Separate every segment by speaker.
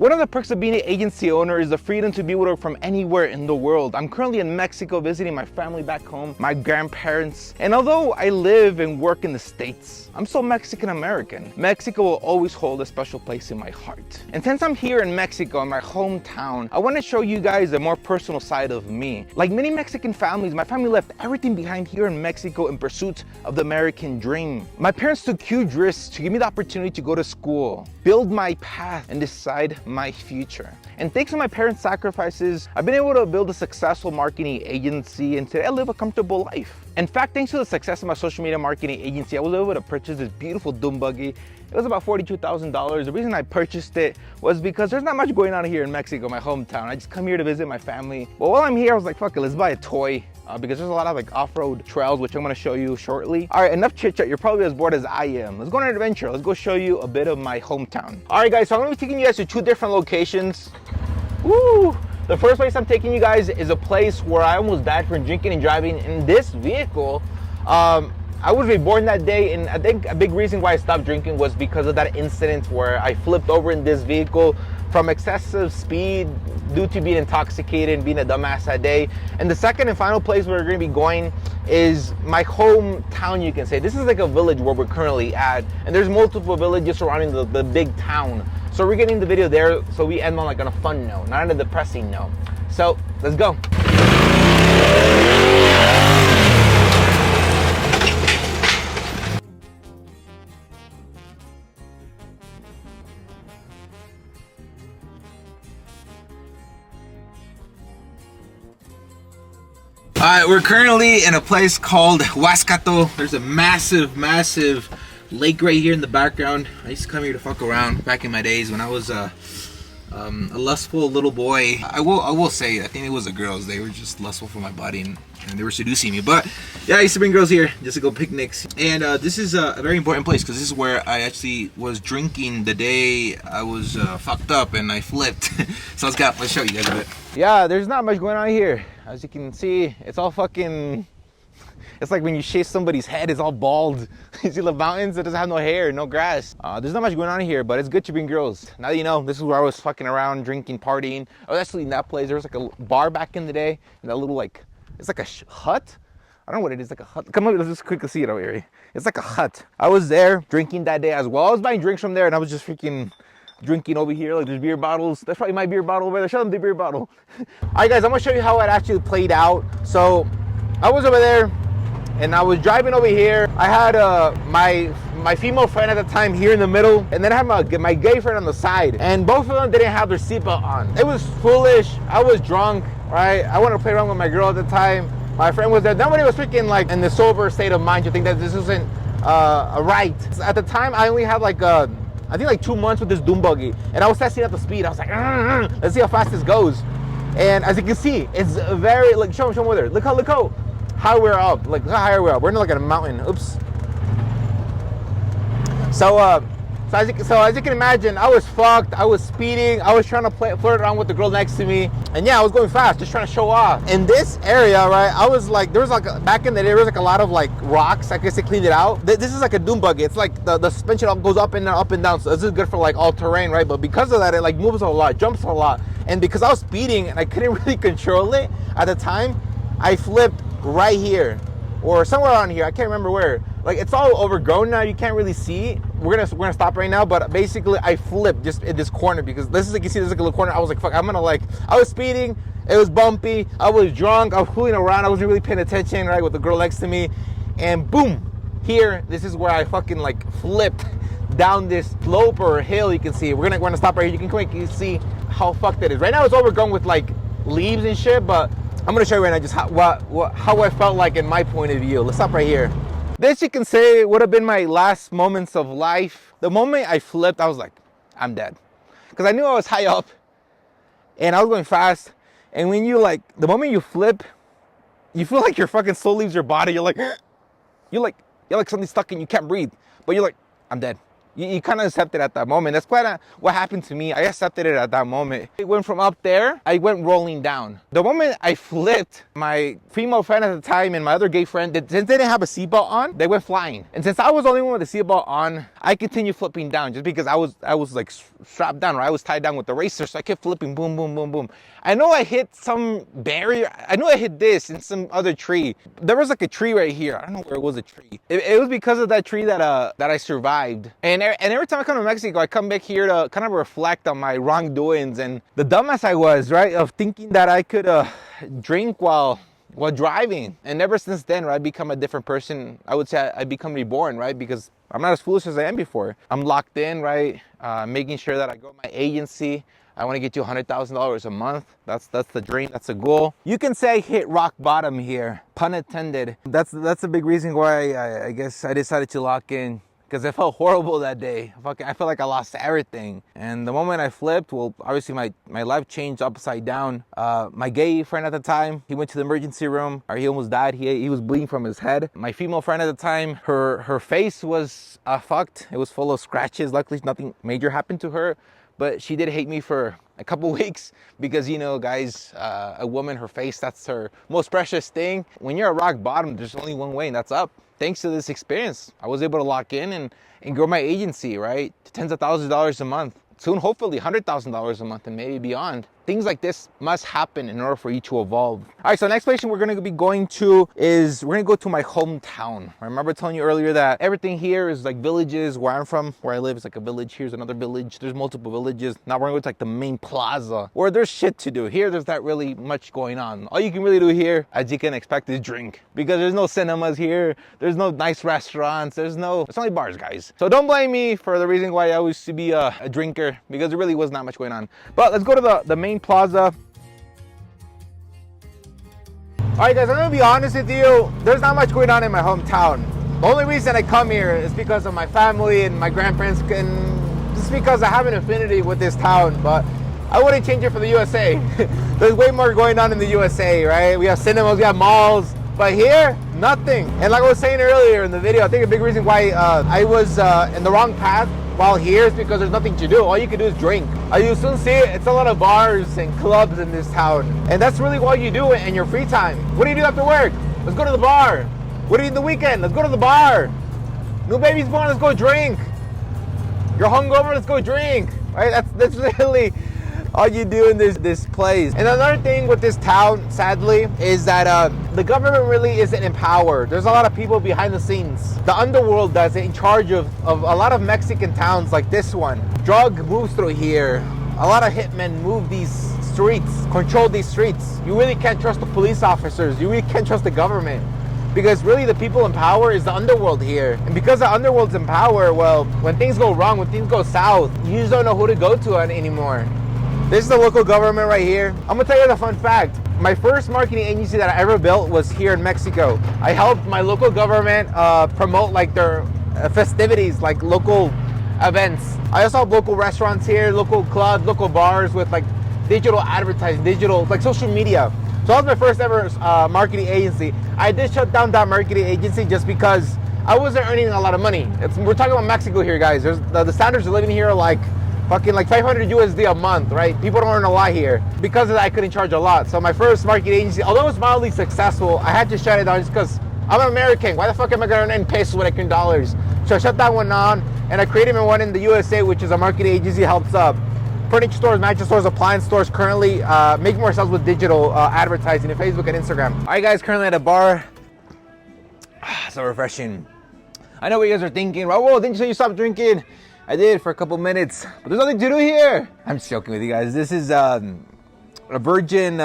Speaker 1: One of the perks of being an agency owner is the freedom to be able to work from anywhere in the world. I'm currently in Mexico visiting my family back home, my grandparents. And although I live and work in the States, I'm still Mexican American. Mexico will always hold a special place in my heart. And since I'm here in Mexico, in my hometown, I want to show you guys a more personal side of me. Like many Mexican families, my family left everything behind here in Mexico in pursuit of the American dream. My parents took huge risks to give me the opportunity to go to school, build my path, and decide my future. And thanks to my parents' sacrifices, I've been able to build a successful marketing agency, and today I live a comfortable life. In fact, thanks to the success of my social media marketing agency, I was able to purchase this beautiful dune buggy. It was about $42,000. The reason I purchased it was because there's not much going on here in Mexico, my hometown. I just come here to visit my family. But while I'm here, I was like, fuck it, let's buy a toy. Because there's a lot of like off-road trails, which I'm gonna show you shortly. All right, enough chit chat. You're probably as bored as I am. Let's go on an adventure. Let's go show you a bit of my hometown. All right, guys, so I'm gonna be taking you guys to two different locations. Woo! The first place I'm taking you guys is a place where I almost died from drinking and driving in this vehicle. I was reborn that day, and I think a big reason why I stopped drinking was because of that incident where I flipped over in this vehicle from excessive speed due to being intoxicated and being a dumbass that day. And the second and final place we're gonna be going is my hometown, you can say. This is like a village where we're currently at, and there's multiple villages surrounding the big town. So we're getting the video there so we end on like on a fun note, not on a depressing note. So let's go. All right, we're currently in a place called Huascato. There's a massive lake right here in the background. I used to come here to fuck around back in my days when I was a lustful little boy. I will say, I think it was the girls. They were just lustful for my body and they were seducing me. But yeah, I used to bring girls here just to go picnics. And this is a very important place because this is where I actually was drinking the day I was fucked up and I flipped. So let's show you guys a bit. Yeah, there's not much going on here. As you can see, it's all fucking, it's like when you shave somebody's head, it's all bald. You see the mountains, it doesn't have no hair, no grass. There's not much going on here, but it's good to bring girls. Now that you know, this is where I was fucking around, drinking, partying. I was actually in that place. There was like a bar back in the day, and that little like, it's like a hut. I don't know what it is, like a hut. Come on, let's just quickly see it over here. It's like a hut. I was there drinking that day as well. I was buying drinks from there, and I was just freaking drinking over here. Like there's beer bottles. That's probably my beer bottle over there. Show them the beer bottle. All right, guys, I'm gonna show you how it actually played out. So I was over there and I was driving over here. I had my female friend at the time here in the middle, and then I had my gay friend on the side, and both of them didn't have their seatbelt on. It was foolish. I was drunk, right? I wanted to play around with my girl at the time. My friend was there. Nobody was freaking like in the sober state of mind to think that this isn't a right. At the time, I only had like I think like 2 months with this dune buggy, and I was testing out the speed. I was like, let's see how fast this goes. And as you can see, it's very, like, show them over there. Look how high we're up. Like, look how high we're up. We're in like a mountain. Oops. So as you can imagine, I was fucked. I was speeding. I was trying to flirt around with the girl next to me. And yeah, I was going fast, just trying to show off. In this area, right, I was like, there was like, back in the day, there was like a lot of like rocks. I guess they cleaned it out. This is like a dune buggy. It's like the suspension goes up and down. So this is good for like all terrain, right? But because of that, it like moves a lot, jumps a lot. And because I was speeding and I couldn't really control it at the time, I flipped right here or somewhere around here. I can't remember where. Like it's all overgrown now. You can't really see. We're gonna stop right now. But basically, I flipped just in this corner because this is like, you see, there's like a little corner. I was like, fuck, I was speeding. It was bumpy. I was drunk. I was fooling around. I wasn't really paying attention, right, with the girl next to me. And boom, here, this is where I fucking like flipped down this slope or hill. You can see. We're gonna stop right here. You can see how fucked it is. Right now, it's overgrown with like leaves and shit. But I'm gonna show you right now just how I felt like in my point of view. Let's stop right here. This, you can say, would have been my last moments of life. The moment I flipped, I was like, I'm dead. Because I knew I was high up and I was going fast. And when you like, the moment you flip, you feel like your fucking soul leaves your body. You're like something stuck and you can't breathe. But you're like, I'm dead. You kind of accept it at that moment. That's quite what happened to me. I accepted it at that moment. It went from up there, I went rolling down. The moment I flipped, my female friend at the time and my other gay friend, since they didn't have a seatbelt on, they went flying. And since I was the only one with a seatbelt on, I continued flipping down just because I was like strapped down, or I was tied down with the racer. So I kept flipping, boom, boom, boom, boom. I know I hit some barrier. I know I hit this and some other tree. There was like a tree right here. I don't know where it was a tree. It was because of that tree that I survived. And every time I come to Mexico, I come back here to kind of reflect on my wrongdoings and the dumbass I was, right? Of thinking that I could drink while driving. And ever since then, right, I become a different person. I would say I become reborn, right? Because I'm not as foolish as I am before. I'm locked in, right? Making sure that I go to my agency. I want to get you $100,000 a month. That's the dream. That's the goal. You can say I hit rock bottom here, pun intended. That's a big reason why I guess I decided to lock in, because I felt horrible that day. I felt like I lost everything. And the moment I flipped, well, obviously my life changed upside down. My gay friend at the time, he went to the emergency room, or he almost died. He was bleeding from his head. My female friend at the time, her face was fucked. It was full of scratches. Luckily, nothing major happened to her. But she did hate me for a couple weeks because, you know, guys, a woman, her face, that's her most precious thing. When you're at rock bottom, there's only one way, and that's up. Thanks to this experience, I was able to lock in and grow my agency, right? To tens of thousands of dollars a month. Soon, hopefully, $100,000 a month and maybe beyond. Things like this must happen in order for you to evolve. All right, so next place we're gonna be going to is, we're gonna go to my hometown. I remember telling you earlier that everything here is like villages. Where I'm from, where I live, is like a village. Here's another village. There's multiple villages. Now we're gonna go to like the main plaza where there's shit to do. Here, there's not really much going on. All you can really do here, as you can expect, is drink. Because there's no cinemas here. There's no nice restaurants. It's only bars, guys. So don't blame me for the reason why I used to be a drinker, because there really was not much going on. But let's go to the main plaza. All right, guys, I'm gonna be honest with you. There's not much going on in my hometown. The only reason I come here is because of my family and my grandparents, and just because I have an affinity with this town. But I wouldn't change it for the USA. There's way more going on in the USA, right? We have cinemas, we have malls. But here, nothing. And like I was saying earlier in the video, I think a big reason why I was in the wrong path while here is because there's nothing to do. All you can do is drink. You soon see it's a lot of bars and clubs in this town. And that's really what you do in your free time. What do you do after work? Let's go to the bar. What do you do the weekend? Let's go to the bar. New baby's born, let's go drink. You're hungover, let's go drink. Right? That's literally all you do in this place. And another thing with this town, sadly, is that the government really isn't in power. There's a lot of people behind the scenes. The underworld does it, in charge of a lot of Mexican towns like this one. Drug moves through here. A lot of hitmen move these streets, control these streets. You really can't trust the police officers. You really can't trust the government. Because really the people in power is the underworld here. And because the underworld's in power, well, when things go wrong, when things go south, you just don't know who to go to anymore. This is the local government right here. I'm gonna tell you the fun fact. My first marketing agency that I ever built was here in Mexico. I helped my local government promote like their festivities, like local events. I also have local restaurants here, local clubs, local bars with like digital advertising, digital, like social media. So that was my first ever marketing agency. I did shut down that marketing agency just because I wasn't earning a lot of money. We're talking about Mexico here, guys. The standards of living here are like fucking like 500 USD a month, right? People don't earn a lot here. Because of that, I couldn't charge a lot. So my first marketing agency, although it was mildly successful, I had to shut it down just because I'm American. Why the fuck am I gonna earn pesos when I can dollars? So I shut that one down, and I created one in the USA, which is a marketing agency, helps furniture stores, mattress stores, appliance stores, currently making more sales with digital advertising in Facebook and Instagram. All right, guys, currently at a bar. So refreshing. I know what you guys are thinking. Raul, didn't you say you stopped drinking? I did for a couple minutes, but there's nothing to do here. I'm just joking with you guys. This is a virgin,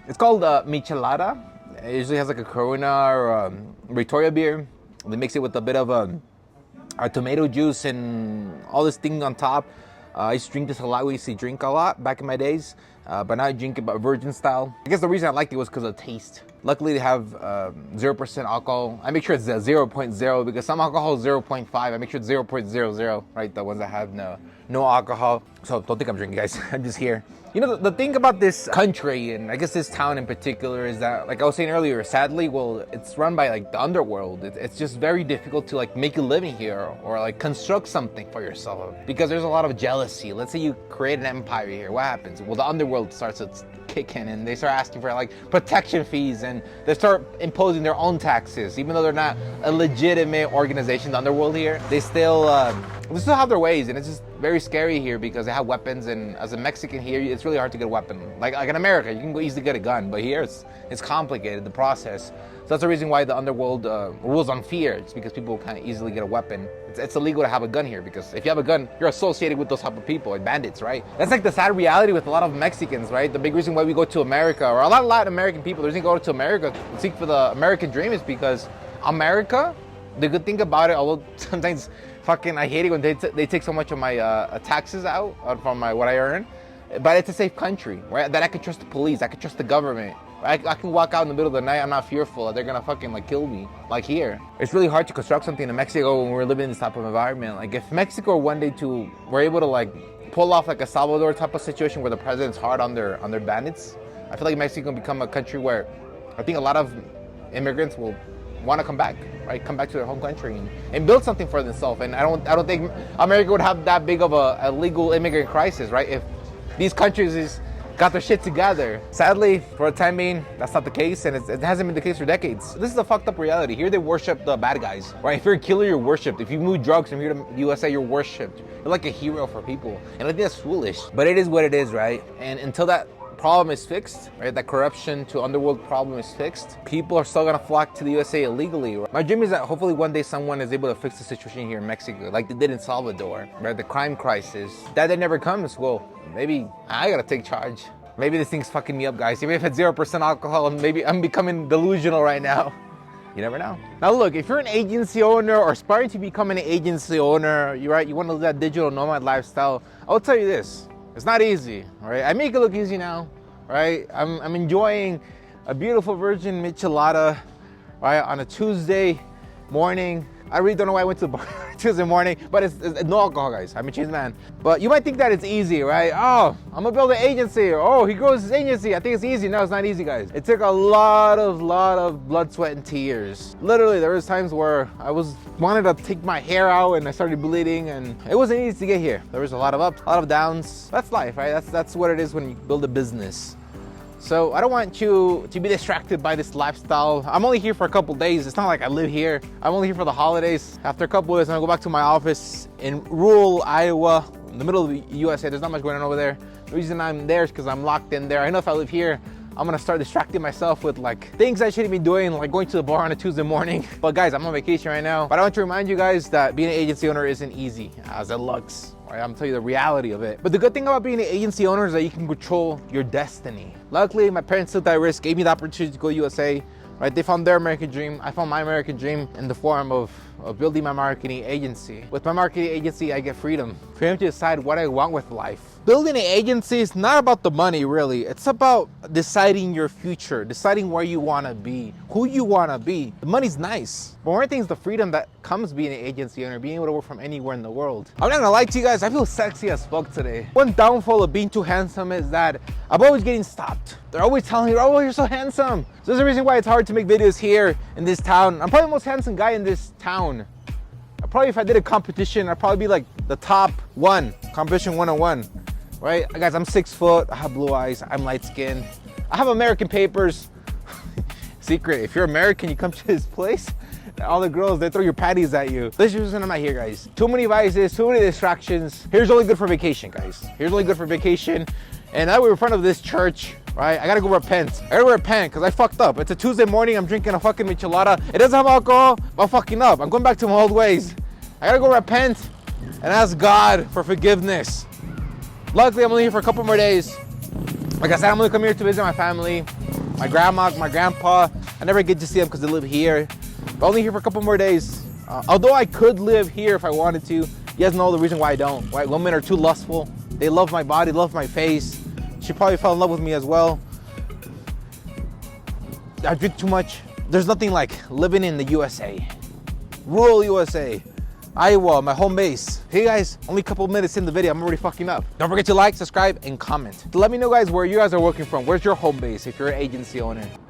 Speaker 1: it's called michelada. It usually has like a Corona or Victoria beer. They mix it with a bit of a tomato juice and all this thing on top. I used to drink this a lot. We used to drink a lot back in my days, but now I drink it but virgin style. I guess the reason I liked it was because of the taste. Luckily, they have 0% alcohol. I make sure it's 0.0 because some alcohol is 0.5. I make sure it's 0.00, right? The ones that have no no alcohol. So don't think I'm drinking, guys. I'm just here. You know, the thing about this country, and I guess this town in particular, is that, like I was saying earlier, sadly, well, it's run by like the underworld. It's just very difficult to like make a living here or like construct something for yourself because there's a lot of jealousy. Let's say you create an empire here. What happens? Well, the underworld starts to kick in and they start asking for like protection fees and they start imposing their own taxes. Even though they're not a legitimate organization, the underworld here, they still have their ways, and it's just very scary here because they have weapons. And as a Mexican here, it's really hard to get a weapon. Like in America, you can go easily get a gun, but here it's complicated, the process. So that's the reason why the underworld rules on fear. It's because people can't easily get a weapon. It's illegal to have a gun here because if you have a gun, you're associated with those type of people, like bandits, right? That's like the sad reality with a lot of Mexicans, right? The big reason why we go to America, or a lot of Latin American people, the reason they go to America to seek for the American dream is because America, the good thing about it, although sometimes fucking I hate it when they take so much of my taxes out from what I earn, but it's a safe country, right? That I can trust the police, I can trust the government. I can walk out in the middle of the night, I'm not fearful that they're gonna fucking like kill me, like here. It's really hard to construct something in Mexico when we're living in this type of environment. Like if Mexico one day we're able to like pull off like a Salvador type of situation where the president's hard on their bandits, I feel like Mexico can become a country where I think a lot of immigrants will want to come back, right? Come back to their home country and build something for themselves. And I don't think America would have that big of a legal immigrant crisis, right? If these countries got their shit together. Sadly, for the time being, that's not the case, and it hasn't been the case for decades. This is a fucked up reality. Here they worship the bad guys, right? If you're a killer, you're worshipped. If you move drugs from here to the USA, you're worshipped. You're like a hero for people. And I think that's foolish. But it is what it is, right? And until that problem is fixed, right? That corruption to underworld problem is fixed, people are still gonna flock to the USA illegally. Right? My dream is that hopefully one day someone is able to fix the situation here in Mexico, like they did in Salvador, right? The crime crisis. That day never comes. Well, maybe I gotta take charge. Maybe this thing's fucking me up, guys. Even if it's 0% alcohol, maybe I'm becoming delusional right now. You never know. Now look, if you're an agency owner or aspiring to become an agency owner, you're right, you want to live that digital nomad lifestyle, I will tell you this. It's not easy, all right? I make it look easy now, right? I'm enjoying a beautiful virgin michelada, right, on a Tuesday morning. I really don't know why I went to the bar Tuesday morning, but it's no alcohol, guys. I'm a changed man. But you might think that it's easy, right? Oh, I'm gonna build an agency. Or, oh, he grows his agency. I think it's easy. No, it's not easy, guys. It took a lot of blood, sweat, and tears. Literally, there was times where I wanted to take my hair out and I started bleeding, and it wasn't easy to get here. There was a lot of ups, a lot of downs. That's life, right? That's what it is when you build a business. So I don't want you to be distracted by this lifestyle. I'm only here for a couple days. It's not like I live here. I'm only here for the holidays. After a couple of days, I'm gonna go back to my office in rural Iowa, in the middle of the USA. There's not much going on over there. The reason I'm there is because I'm locked in there. I know if I live here, I'm gonna start distracting myself with like things I shouldn't be doing, like going to the bar on a Tuesday morning. But guys, I'm on vacation right now. But I want to remind you guys that being an agency owner isn't easy as it looks. Right, I'm telling you the reality of it. But the good thing about being an agency owner is that you can control your destiny. Luckily, my parents took that risk, gave me the opportunity to go to USA. Right, they found their American dream. I found my American dream in the form of building my marketing agency. With my marketing agency, I get freedom to decide what I want with life. Building an agency is not about the money, really. It's about deciding your future, deciding where you want to be, who you want to be. The money's nice, but one thing is the freedom that comes being an agency owner, being able to work from anywhere in the world. I'm not gonna lie to you guys, I feel sexy as fuck today. One downfall of being too handsome is that I'm always getting stopped. They're always telling me, oh, you're so handsome. So there's a reason why it's hard to make videos here in this town. I'm probably the most handsome guy in this town. Probably if I did a competition, I'd probably be like the top one, competition 101, right? Guys, I'm 6 foot, I have blue eyes, I'm light skinned. I have American papers. Secret, if you're American, you come to this place, all the girls, they throw your patties at you. This is the reason I'm not here, guys. Too many vices, too many distractions. Here's only good for vacation, guys. Here's only good for vacation. And now we're in front of this church, right? I gotta go repent. I gotta repent because I fucked up. It's a Tuesday morning, I'm drinking a fucking michelada. It doesn't have alcohol, I'm fucking up. I'm going back to my old ways. I gotta go repent and ask God for forgiveness. Luckily, I'm only here for a couple more days. Like I said, I'm gonna come here to visit my family, my grandma, my grandpa. I never get to see them because they live here. But only here for a couple more days. Although I could live here if I wanted to, you guys know the reason why I don't, right? Women are too lustful. They love my body, love my face. She probably fell in love with me as well. I drink too much. There's nothing like living in the USA. Rural USA. Iowa, my home base. Hey guys, only a couple minutes in the video, I'm already fucking up. Don't forget to like, subscribe, and comment. Let me know guys where you guys are working from. Where's your home base if you're an agency owner?